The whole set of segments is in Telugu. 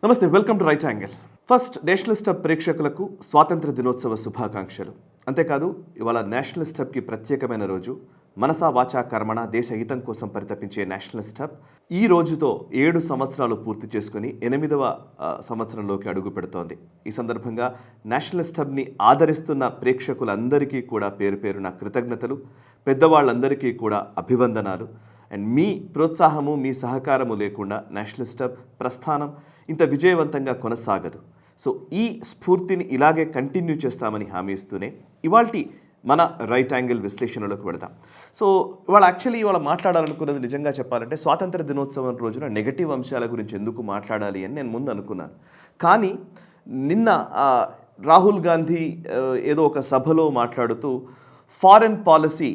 నమస్తే, welcome to right angle. First, Nationalist hub ప్రేక్షకులకు స్వాతంత్ర దినోత్సవ శుభాకాంక్షలు. అంతేకాదు, ఇవాళ నేషనలిస్ట్ హబ్కి ప్రత్యేకమైన రోజు. మనసా వాచా కర్మణ దేశ హితం కోసం పరితపించే నేషనలిస్ట్ హబ్ ఈ రోజుతో 7 సంవత్సరాలు పూర్తి చేసుకుని 8వ సంవత్సరంలోకి అడుగు పెడుతోంది. ఈ సందర్భంగా నేషనలిస్ట్ హబ్ని ఆదరిస్తున్న ప్రేక్షకులందరికీ కూడా పేరు పేరున కృతజ్ఞతలు, పెద్దవాళ్ళందరికీ కూడా అభివందనాలు. అండ్ మీ ప్రోత్సాహము, మీ సహకారము లేకుండా నేషనలిస్ట్ హబ్ ప్రస్థానం ఇంత విజయవంతంగా కొనసాగదు. సో ఈ స్ఫూర్తిని ఇలాగే కంటిన్యూ చేస్తామని హామీ ఇస్తూనే ఇవాల్టి మన రైట్ యాంగిల్ విశ్లేషణలోకి వెళదాం. సో ఇవాళ మాట్లాడాలనుకున్నది నిజంగా చెప్పాలంటే స్వాతంత్ర దినోత్సవం రోజున నెగటివ్ అంశాల గురించి ఎందుకు మాట్లాడాలి అని నేను ముందు అనుకున్నాను. కానీ నిన్న రాహుల్ గాంధీ ఏదో ఒక సభలో మాట్లాడుతూ foreign policy,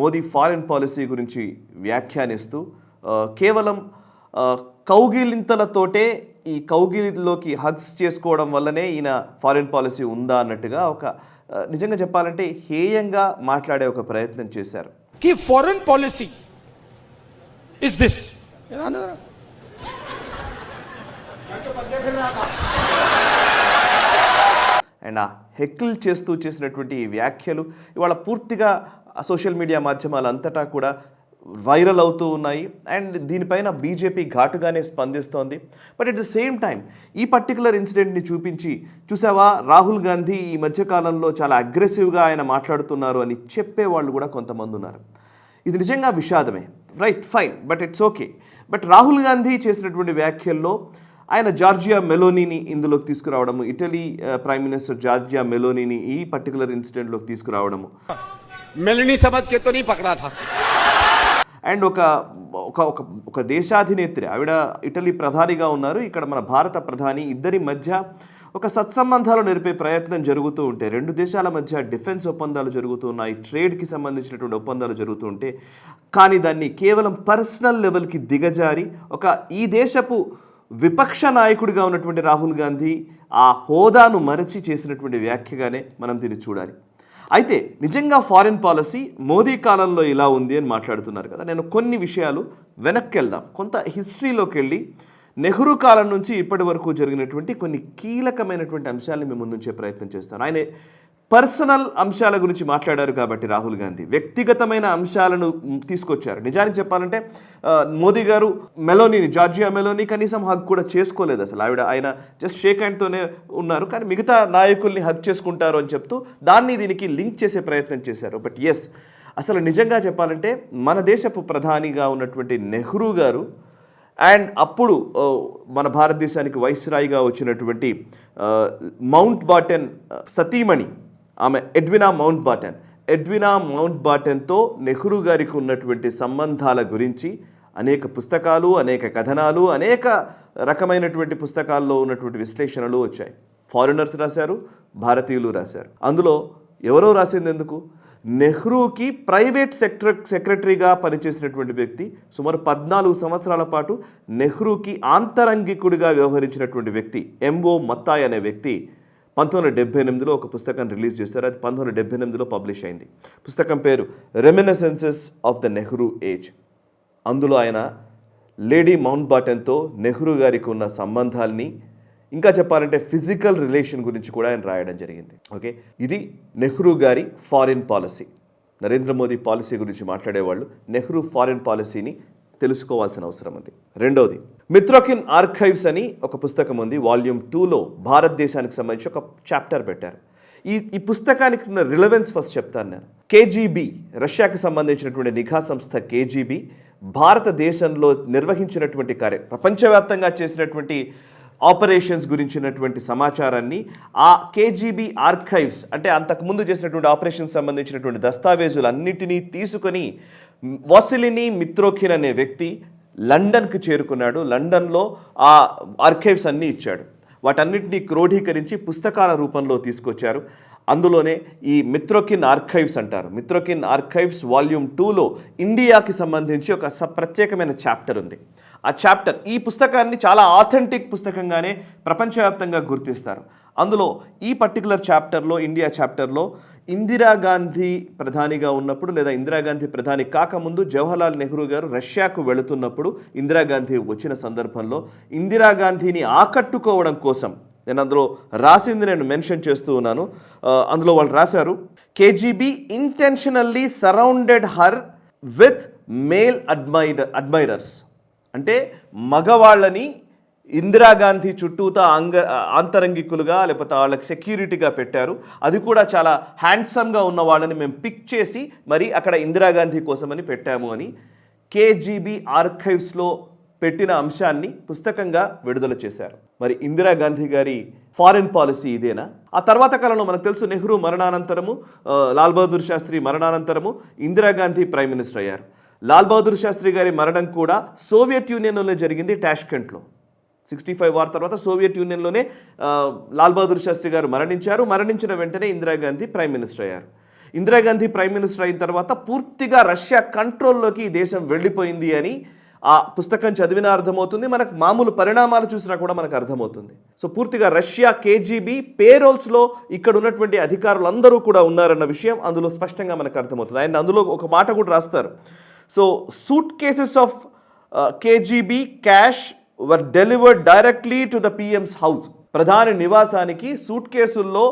Modi foreign policy గురించి వ్యాఖ్యానిస్తూ కేవలం కౌగిలింతలతోటే, ఈ కౌగిలిలోకి హగ్స్ చేసుకోవడం వల్లనే ఈయన ఫారెన్ పాలసీ ఉందా అన్నట్టుగా ఒక నిజంగా చెప్పాలంటే హేయంగా మాట్లాడే ఒక ప్రయత్నం చేశారు. कि foreign policy is this and heckle చేస్తూ చేసినటువంటి వ్యాఖ్యలు ఇవాళ పూర్తిగా సోషల్ మీడియా మాధ్యమాలు అంతటా కూడా వైరల్ అవుతూ ఉన్నాయి. అండ్ దీనిపైన బీజేపీ ఘాటుగానే స్పందిస్తోంది. But at the same time ఈ పర్టికులర్ ఇన్సిడెంట్ని చూసావా రాహుల్ గాంధీ ఈ మధ్యకాలంలో చాలా అగ్రెసివ్గా ఆయన మాట్లాడుతున్నారు అని చెప్పేవాళ్ళు కూడా కొంతమంది ఉన్నారు. ఇది నిజంగా విషాదమే, right, fine, but it's okay. But Rahul Gandhi చేసినటువంటి వ్యాఖ్యల్లో ఆయన జార్జియా మెలోనీని ఇందులోకి తీసుకురావడము, ఇటలీ ప్రైమ్ మినిస్టర్ జార్జియా మెలోనీని ఈ పర్టికులర్ ఇన్సిడెంట్లోకి తీసుకురావడము, मेलनी समझ के तो नहीं पकड़ा था. అండ్ ఒక దేశాధినేత్రి, ఆవిడ ఇటలీ ప్రధానిగా ఉన్నారు, ఇక్కడ మన భారత ప్రధాని, ఇద్దరి మధ్య ఒక సత్సంబంధాలు నెరిపే ప్రయత్నం జరుగుతూ ఉంటే, 2 దేశాల మధ్య డిఫెన్స్ ఒప్పందాలు జరుగుతూ ఉన్నాయి, ట్రేడ్కి సంబంధించినటువంటి ఒప్పందాలు జరుగుతూ ఉంటే, కానీ దాన్ని కేవలం పర్సనల్ లెవెల్కి దిగజారి ఈ దేశపు విపక్ష నాయకుడిగా ఉన్నటువంటి రాహుల్ గాంధీ ఆ హోదాను మరచి చేసినటువంటి వ్యాఖ్యగానే మనం దీన్ని చూడాలి. అయితే నిజంగా ఫారిన్ పాలసీ మోదీ కాలంలో ఇలా ఉంది అని మాట్లాడుతున్నారు కదా. నేను కొన్ని విషయాలు వెనక్కి వెళ్దాం, కొంత హిస్టరీలోకి వెళ్ళి నెహ్రూ కాలం నుంచి ఇప్పటి వరకు జరిగినటువంటి కొన్ని కీలకమైనటువంటి అంశాలను మేము ముందుంచే ప్రయత్నం చేస్తాను. ఆయన పర్సనల్ అంశాల గురించి మాట్లాడారు కాబట్టి రాహుల్ గాంధీ వ్యక్తిగతమైన అంశాలను తీసుకొచ్చారు. నిజానికి చెప్పాలంటే మోదీ గారు జార్జియా మెలోనీ కనీసం హగ్ కూడా చేసుకోలేదు అసలు. ఆయన జస్ట్ షేక్ హ్యాండ్తోనే ఉన్నారు, కానీ మిగతా నాయకుల్ని హగ్ చేసుకుంటారు అని చెప్తూ దీనికి లింక్ చేసే ప్రయత్నం చేశారు. బట్ ఎస్, అసలు నిజంగా చెప్పాలంటే మన దేశపు ప్రధానిగా ఉన్నటువంటి నెహ్రూ గారు అండ్ అప్పుడు మన భారతదేశానికి వైస్రాయిగా వచ్చినటువంటి మౌంట్ బాటన్ సతీమణి, ఆమె ఎడ్వినా మౌంట్ బాటన్తో నెహ్రూ గారికి ఉన్నటువంటి సంబంధాల గురించి అనేక పుస్తకాలు, అనేక కథనాలు, అనేక రకమైనటువంటి పుస్తకాల్లో ఉన్నటువంటి విశ్లేషణలు వచ్చాయి. ఫారినర్స్ రాశారు, భారతీయులు రాశారు. అందులో ఎవరో రాసింది ఎందుకు, నెహ్రూకి ప్రైవేట్ సెక్రటరీగా పనిచేసినటువంటి వ్యక్తి, సుమారు 14 సంవత్సరాల పాటు నెహ్రూకి ఆంతరంగికుడిగా వ్యవహరించినటువంటి వ్యక్తి ఎంఓ మత్తాయ్ అనే వ్యక్తి 1978లో ఒక పుస్తకం రిలీజ్ చేశారు. అది 1978లో పబ్లిష్ అయింది. పుస్తకం పేరు రెమినిసెన్సెస్ ఆఫ్ ద నెహ్రూ ఏజ్. అందులో ఆయన లేడీ మౌంట్ బాటన్తో నెహ్రూ గారికి ఉన్న సంబంధాల్ని, ఇంకా చెప్పాలంటే ఫిజికల్ రిలేషన్ గురించి కూడా ఆయన రాయడం జరిగింది. ఓకే, ఇది నెహ్రూ గారి foreign policy. Narendra Modi policy గురించి మాట్లాడేవాళ్ళు నెహ్రూ ఫారిన్ పాలసీని తెలుసుకోవాల్సిన అవసరం ఉంది. రెండవది, మిత్రోకిన్ ఆర్కైవ్స్ అని ఒక పుస్తకం ఉంది. వాల్యూమ్ 2లో భారతదేశానికి సంబంధించి ఒక చాప్టర్ పెట్టారు. ఈ పుస్తకానికి ఉన్న రిలవెన్స్ ఫస్ట్ చెప్తాను నేను. కేజీబీ, రష్యాకి సంబంధించినటువంటి నిఘా సంస్థ కేజీబీ భారతదేశంలో నిర్వహించినటువంటి ప్రపంచవ్యాప్తంగా చేసినటువంటి ఆపరేషన్స్ గురించినటువంటి సమాచారాన్ని ఆ కేజీబీ ఆర్కైవ్స్, అంటే అంతకుముందు చేసినటువంటి ఆపరేషన్స్ సంబంధించినటువంటి దస్తావేజులన్నిటినీ తీసుకొని వాసిలినీ మిత్రోకిన్ అనే వ్యక్తి లండన్కి చేరుకున్నాడు. లండన్లో ఆ ఆర్కైవ్స్ అన్నీ ఇచ్చాడు. వాటన్నిటినీ క్రోఢీకరించి పుస్తకాల రూపంలో తీసుకొచ్చారు. అందులోనే ఈ మిత్రోకిన్ ఆర్కైవ్స్ అంటారు. మిత్రోకిన్ ఆర్కైవ్స్ వాల్యూమ్ 2లో ఇండియాకి సంబంధించి ఒక ప్రత్యేకమైన చాప్టర్ ఉంది. ఆ చాప్టర్, ఈ పుస్తకాన్ని చాలా ఆథెంటిక్ పుస్తకంగానే ప్రపంచవ్యాప్తంగా గుర్తిస్తారు. అందులో ఈ పర్టికులర్ చాప్టర్లో, ఇండియా చాప్టర్లో ఇందిరాగాంధీ ప్రధానిగా ఉన్నప్పుడు లేదా ఇందిరాగాంధీ ప్రధాని కాకముందు జవహర్లాల్ నెహ్రూ గారు రష్యాకు వెళుతున్నప్పుడు ఇందిరాగాంధీ వచ్చిన సందర్భంలో ఇందిరాగాంధీని ఆకట్టుకోవడం కోసం నేను అందులో రాసింది నేను మెన్షన్ చేస్తూ ఉన్నాను. అందులో వాళ్ళు రాశారు, KGB intentionally surrounded her with male admirers. అంటే మగవాళ్ళని ఇందిరాగాంధీ చుట్టూతా ఆంతరంగికులుగా లేకపోతే వాళ్ళకి సెక్యూరిటీగా పెట్టారు. అది కూడా చాలా హ్యాండ్సమ్గా ఉన్న వాళ్ళని మేము పిక్ చేసి మరి అక్కడ ఇందిరాగాంధీ కోసమని పెట్టాము అని కేజీబీ ఆర్కైవ్స్లో పెట్టిన అంశాన్ని పుస్తకంగా విడుదల చేశారు. మరి ఇందిరాగాంధీ గారి ఫారిన్ పాలసీ ఇదేనా? ఆ తర్వాత కాలంలో మనకు తెలుసు, నెహ్రూ మరణానంతరము, లాల్ బహదూర్ శాస్త్రి మరణానంతరము ఇందిరాగాంధీ ప్రైమ్ మినిస్టర్ అయ్యారు. లాల్ బహదూర్ శాస్త్రి గారి మరణం కూడా సోవియట్ యూనియన్లోనే జరిగింది, టాష్కెంట్లో. 65 వార్ తర్వాత సోవియట్ యూనియన్లోనే లాల్ బహదూర్ శాస్త్రి గారు మరణించారు. మరణించిన వెంటనే ఇందిరాగాంధీ ప్రైమ్ మినిస్టర్ అయ్యారు. ఇందిరాగాంధీ ప్రైమ్ మినిస్టర్ అయిన తర్వాత పూర్తిగా రష్యా కంట్రోల్లోకి ఈ దేశం వెళ్ళిపోయింది అని ఆ పుస్తకం చదివినా అర్థమవుతుంది, మనకు మామూలు పరిణామాలు చూసినా కూడా మనకు అర్థమవుతుంది. సో పూర్తిగా రష్యా కేజీబీ పేరోల్స్లో ఇక్కడ ఉన్నటువంటి అధికారులందరూ కూడా ఉన్నారన్న విషయం అందులో స్పష్టంగా మనకు అర్థమవుతుంది. ఆయన అందులో ఒక మాట కూడా రాస్తారు. So suit cases of KGB cash were delivered directly to the PM's house. ప్రధాని నివాసానికి సూట్ కేసుల్లో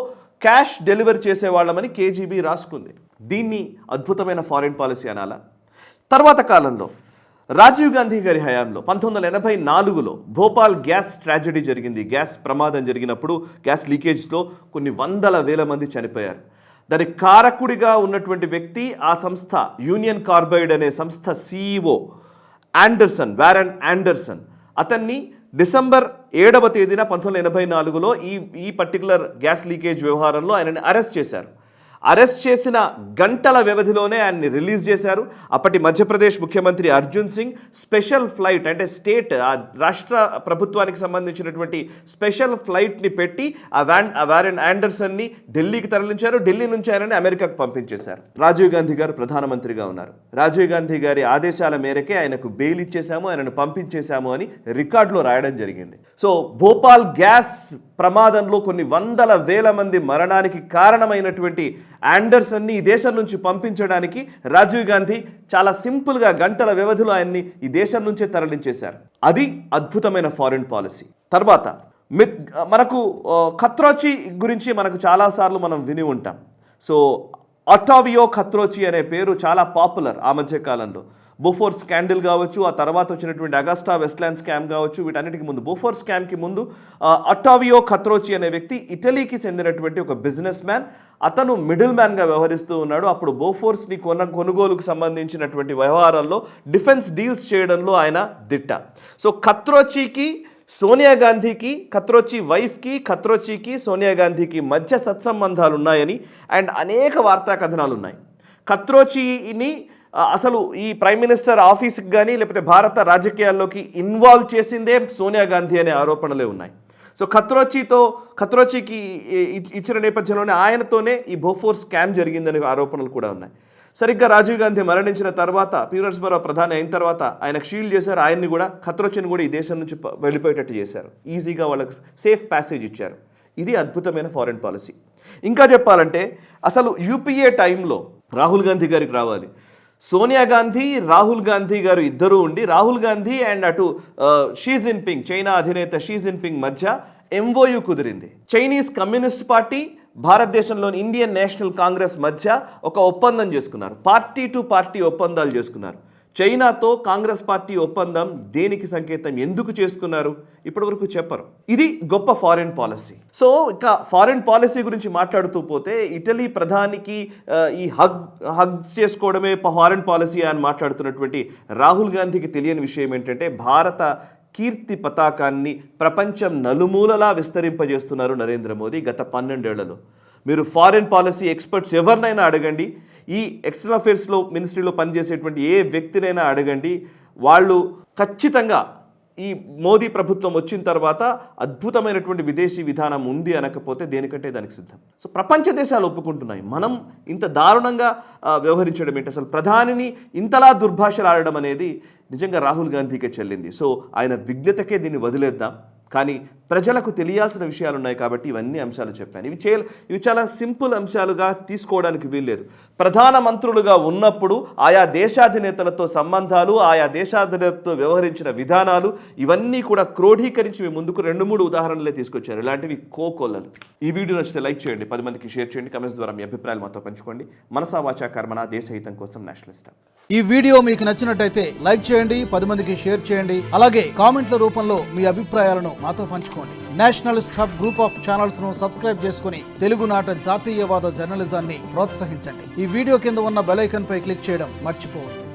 క్యాష్ డెలివరీ చేసేవాళ్ళమని కేజీబీ రాసుకుంది. దీన్ని అద్భుతమైన ఫారిన్ పాలసీ అనాలా? తర్వాత కాలంలో రాజీవ్ గాంధీ గారి హయాంలో 1984లో భోపాల్ గ్యాస్ ట్రాజెడీ జరిగింది. గ్యాస్ ప్రమాదం జరిగినప్పుడు గ్యాస్ లీకేజ్లో కొన్ని వందల వేల మంది చనిపోయారు. దాని కారకుడిగా ఉన్నటువంటి వ్యక్తి ఆ సంస్థ యూనియన్ కార్బైడ్ అనే సంస్థ CEO వారెన్ ఆండర్సన్. అతన్ని డిసెంబర్ 7వ తేదీన 1984లో ఈ పర్టికులర్ గ్యాస్ లీకేజ్ వ్యవహారంలో ఆయనని అరెస్ట్ చేశారు. అరెస్ట్ చేసిన గంటల వ్యవధిలోనే ఆయన్ని రిలీజ్ చేశారు. అప్పటి మధ్యప్రదేశ్ ముఖ్యమంత్రి అర్జున్ సింగ్ స్పెషల్ ఫ్లైట్, అంటే స్టేట్ రాష్ట్ర ప్రభుత్వానికి సంబంధించినటువంటి స్పెషల్ ఫ్లైట్ని పెట్టి ఆ వారెన్ ఆండర్సన్ని ఢిల్లీకి తరలించారు. ఢిల్లీ నుంచి ఆయనని అమెరికాకు పంపించేశారు. రాజీవ్ గాంధీ గారు ప్రధానమంత్రిగా ఉన్నారు. రాజీవ్ గాంధీ గారి ఆదేశాల మేరకే ఆయనకు బెయిల్ ఇచ్చేశాము, ఆయనను పంపించేశాము అని రికార్డులో రాయడం జరిగింది. సో భోపాల్ గ్యాస్ ప్రమాదంలో కొన్ని వందల వేల మంది మరణానికి కారణమైనటువంటి ఆండర్సన్ని ఈ దేశం నుంచి పంపించడానికి రాజీవ్ గాంధీ చాలా సింపుల్గా గంటల వ్యవధిలో ఆయన్ని ఈ దేశం నుంచే తరలించేశారు. అది అద్భుతమైన ఫారిన్ పాలసీ. తర్వాత మనకు ఖత్రోచి గురించి మనకు చాలాసార్లు మనం విని ఉంటాం. సో అటావియో ఖత్రోచి అనే పేరు చాలా పాపులర్ ఆ మధ్య కాలంలో. బోఫోర్ స్కాండిల్ కావచ్చు, ఆ తర్వాత వచ్చినటువంటి అగస్టా వెస్ట్లాండ్ స్కామ్ కావచ్చు, వీటన్నిటికి ముందు బోఫోర్ స్కామ్కి ముందు అటావియో ఖత్రోచి అనే వ్యక్తి ఇటలీకి చెందినటువంటి ఒక బిజినెస్ మ్యాన్. అతను మిడిల్ మ్యాన్గా వ్యవహరిస్తూ ఉన్నాడు. అప్పుడు బోఫోర్స్ని కొనుగోలుకు సంబంధించినటువంటి వ్యవహారాల్లో డిఫెన్స్ డీల్స్ చేయడంలో ఆయన దిట్ట. సో ఖత్రోచికి సోనియా గాంధీకి, ఖత్రోచి వైఫ్కి, ఖత్రోచికి సోనియా గాంధీకి మధ్య సత్సంబంధాలు ఉన్నాయని అండ్ అనేక వార్తా కథనాలు ఉన్నాయి. ఖత్రోచిని అసలు ఈ ప్రైమ్ మినిస్టర్ ఆఫీస్కి కానీ లేకపోతే భారత రాజకీయాల్లోకి ఇన్వాల్వ్ చేసిందే సోనియా గాంధీ అనే ఆరోపణలే ఉన్నాయి. సో ఖత్రోచికి ఇచ్చిన నేపథ్యంలోనే ఆయనతోనే ఈ బోఫోర్ స్కామ్ జరిగిందనే ఆరోపణలు కూడా ఉన్నాయి. సరిగ్గా రాజీవ్ గాంధీ మరణించిన తర్వాత పీటర్స్బరో ప్రధాని అయిన తర్వాత ఆయనకు షీల్డ్ చేశారు. ఆయన్ని కూడా ఖత్రోచిని కూడా ఈ దేశం నుంచి వెళ్ళిపోయేటట్టు చేశారు. ఈజీగా వాళ్ళకి సేఫ్ ప్యాసేజ్ ఇచ్చారు. ఇది అద్భుతమైన ఫారిన్ పాలసీ. ఇంకా చెప్పాలంటే అసలు యూపీఏ టైంలో రాహుల్ గాంధీ గారికి రావాలి. సోనియా గాంధీ, రాహుల్ గాంధీ గారు ఇద్దరూ ఉండి రాహుల్ గాంధీ అండ్ అటు షీ జిన్పింగ్, చైనా అధినేత షీ జిన్పింగ్ మధ్య MOU కుదిరింది. చైనీస్ కమ్యూనిస్ట్ పార్టీ, భారతదేశంలోని ఇండియన్ నేషనల్ కాంగ్రెస్ మధ్య ఒక ఒప్పందం చేసుకున్నారు. పార్టీ టు పార్టీ ఒప్పందాలు చేసుకున్నారు. చైనాతో కాంగ్రెస్ పార్టీ ఒప్పందం దేనికి సంకేతం, ఎందుకు చేసుకున్నారు ఇప్పటివరకు చెప్పరు. ఇది గొప్ప ఫారిన్ పాలసీ. సో ఇంకా ఫారిన్ పాలసీ గురించి మాట్లాడుతూ పోతే ఇటలీ ప్రధానికి ఈ హగ్ చేసుకోవడమే ఫారిన్ పాలసీ అని మాట్లాడుతున్నటువంటి రాహుల్ గాంధీకి తెలియని విషయం ఏంటంటే భారత కీర్తి పతాకాన్ని ప్రపంచం నలుమూలలా విస్తరింపజేస్తున్నారు నరేంద్ర మోదీ గత 12 ఏళ్లలో. మీరు ఫారిన్ పాలసీ ఎక్స్పర్ట్స్ ఎవరినైనా అడగండి, ఈ ఎక్స్టర్నల్ అఫేర్స్లో మినిస్ట్రీలో పనిచేసేటువంటి ఏ వ్యక్తినైనా అడగండి, వాళ్ళు ఖచ్చితంగా ఈ మోదీ ప్రభుత్వం వచ్చిన తర్వాత అద్భుతమైనటువంటి విదేశీ విధానం ఉంది అనకపోతే దేనికంటే దానికి సిద్ధం. సో ప్రపంచ దేశాలు ఒప్పుకుంటున్నాయి. మనం ఇంత దారుణంగా వ్యవహరించడం ఏంటి, అసలు ప్రధానిని ఇంతలా దుర్భాషలు ఆడడం అనేది నిజంగా రాహుల్ గాంధీకే చెల్లింది. సో ఆయన విఘ్నతకే దీన్ని వదిలేద్దాం. కానీ ప్రజలకు తెలియాల్సిన విషయాలు ఉన్నాయి కాబట్టి ఇవన్నీ అంశాలు చెప్పాను. ఇవి చాలా సింపుల్ అంశాలుగా తీసుకోవడానికి వీల్లేదు. ప్రధానమంత్రులుగా ఉన్నప్పుడు ఆయా దేశాధినేతలతో సంబంధాలు, ఆయా దేశాధినేతలతో వ్యవహరించిన విధానాలు ఇవన్నీ కూడా క్రోఢీకరించి మీ ముందుకు 2-3 ఉదాహరణలే తీసుకొచ్చారు. ఇలాంటివి కోకొల్లలు. ఈ వీడియో నచ్చితే లైక్ చేయండి, 10 మందికి షేర్ చేయండి, కమెంట్స్ ద్వారా మీ అభిప్రాయాలు మాతో పంచుకోండి. మనసా వాచా కర్మణ, దేశ హితం కోసం నేషనలిస్ట్. ఈ వీడియో మీకు నచ్చినట్టయితే లైక్ చేయండి, 10 మందికి షేర్ చేయండి. అలాగే కామెంట్ల రూపంలో మీ అభిప్రాయాలను మాతో పంచుకోండి. Nationalist hub group of channels ను సబ్స్క్రైబ్ చేసుకుని తెలుగునాట జాతీయవాద జర్నలిజాన్ని ప్రోత్సహించండి. ఈ వీడియో కింద ఉన్న బెల్ ఐకాన్ పై క్లిక్ చేయడం మర్చిపోవద్దు.